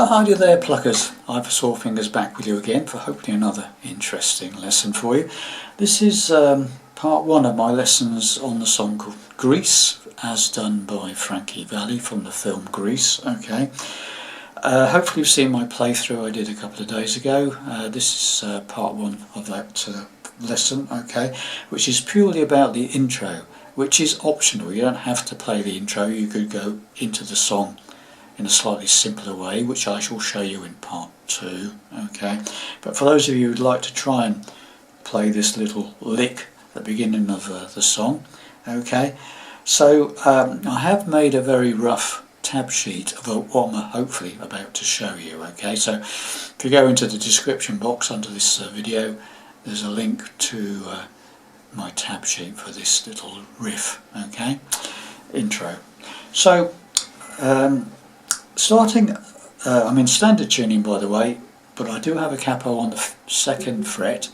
Hi there pluckers, Ivor Sawfingers back with you again for hopefully another interesting lesson for you. This is part one of my lessons on the song called Grease, as done by Frankie Valli from the film Grease. Okay, hopefully you've seen my playthrough I did a couple of days ago. This is part one of that lesson, okay, which is purely about the intro, which is optional. You don't have to play the intro, you could go into the song in a slightly simpler way, which I shall show you in part two, okay. But for those of you who'd like to try and play this little lick at the beginning of the song, okay, so I have made a very rough tab sheet of what I'm hopefully about to show you, okay. So if you go into the description box under this video, there's a link to my tab sheet for this little riff, okay, intro. So starting, I'm in standard tuning by the way, but I do have a capo on the second fret,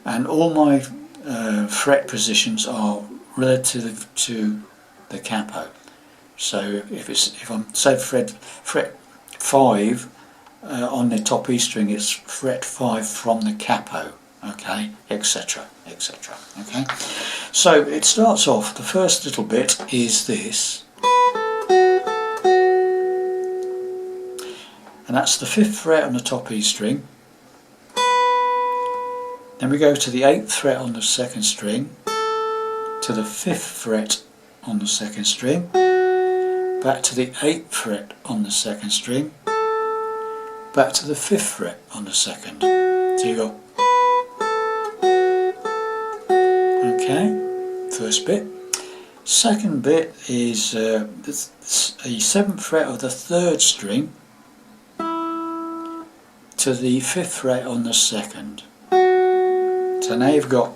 and all my fret positions are relative to the capo. So if I'm say fret 5 on the top E string, it's fret 5 from the capo, okay, etc, etc. Okay, so it starts off, the first little bit is this, and that's the 5th fret on the top E string. Then we go to the 8th fret on the 2nd string, to the 5th fret on the 2nd string, back to the 8th fret on the 2nd string, back to the 5th fret on the 2nd. So you got, okay, first bit. Second bit is a 7th fret of the 3rd string to the 5th fret on the 2nd. So now you've got,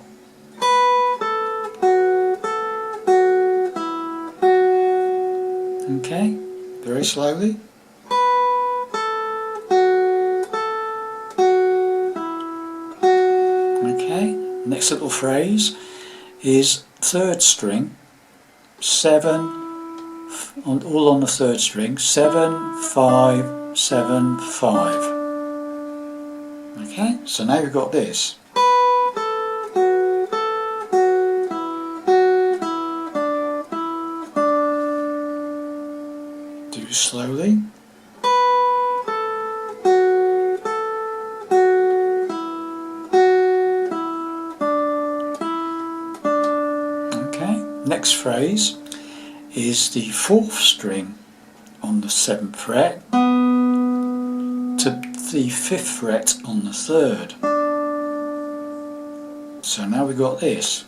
okay, very slowly. Okay, next little phrase is 3rd string, 7, all on the 3rd string, 7, 5, 7, 5. Okay, so now you've got this. Do slowly. Okay, next phrase is the 4th string on the 7th fret to the 5th fret on the 3rd. So now we've got this.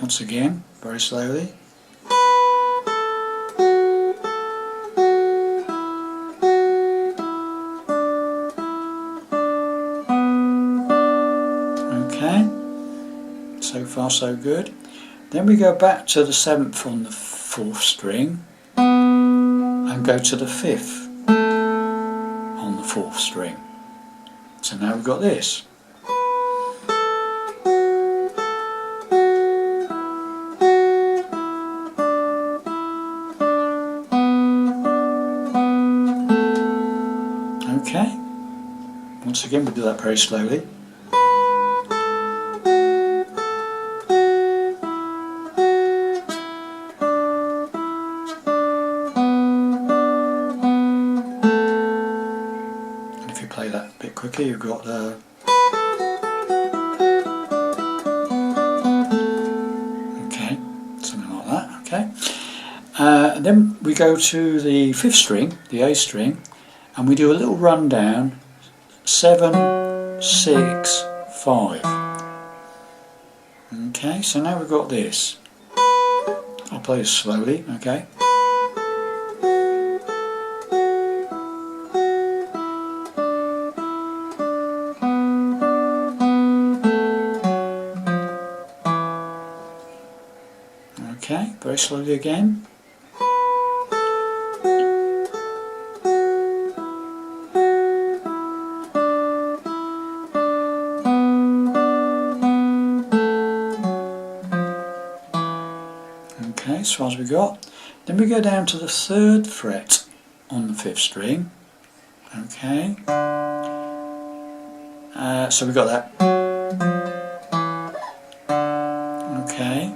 Once again, very slowly. Okay, so far so good. Then we go back to the 7th on the 4th string and go to the 5th on the 4th string. So now we've got this. Okay, once again we do that very slowly. And if you play that a bit quicker, you've got okay, something like that, okay. And then we go to the 5th string, the A string, and we do a little rundown, 7, 6, 5. Okay, so now we've got this. I'll play it slowly, okay. Okay, very slowly again. far as we got. Then we go down to the 3rd fret on the 5th string. Okay. So we got that. Okay.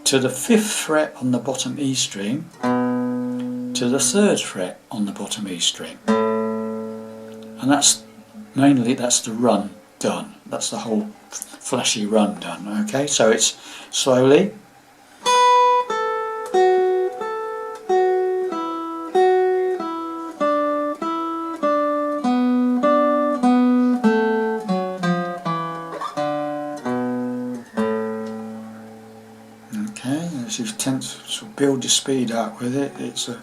To the 5th fret on the bottom E string. To the 3rd fret on the bottom E string. And that's the run done. That's the whole flashy run done. Okay, so it's slowly. Okay, as you tend to sort of build your speed up with it, it's a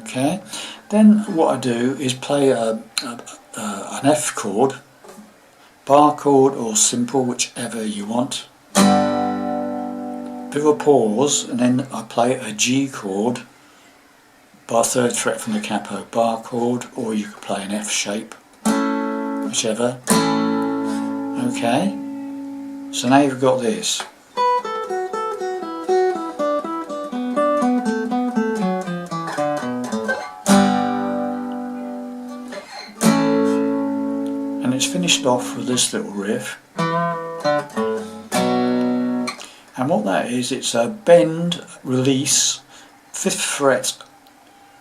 okay. Then what I do is play an F chord, bar chord or simple, whichever you want, with a pause, and then I play a G chord, bar 3rd fret from the capo, bar chord, or you could play an F shape, whichever. Okay, so now you've got this. And it's finished off with this little riff. And what that is, it's a bend, release, 5th fret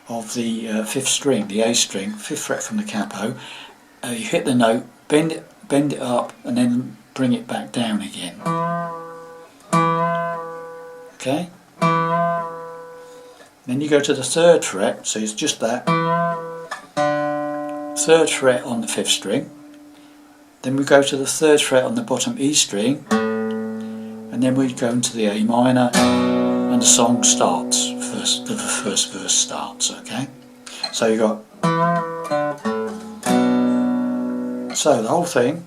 of the 5th string, the A string, 5th fret from the capo. You hit the note, bend it up, and then bring it back down again. Okay. Then you go to the 3rd fret, so it's just that. 3rd fret on the 5th string. Then we go to the 3rd fret on the bottom E string, and then we go into the A minor, and the song starts. The first verse starts. Okay. So you got. So the whole thing.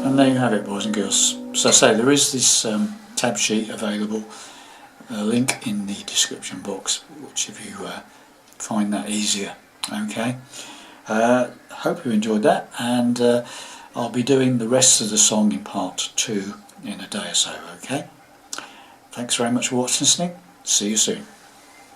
And there you have it, boys and girls. So I say there is this tab sheet available, a link in the description box, which if you find that easier. Okay. Hope you enjoyed that, and I'll be doing the rest of the song in part 2 in a day or so. Okay. Thanks very much for watching, listening. See you soon.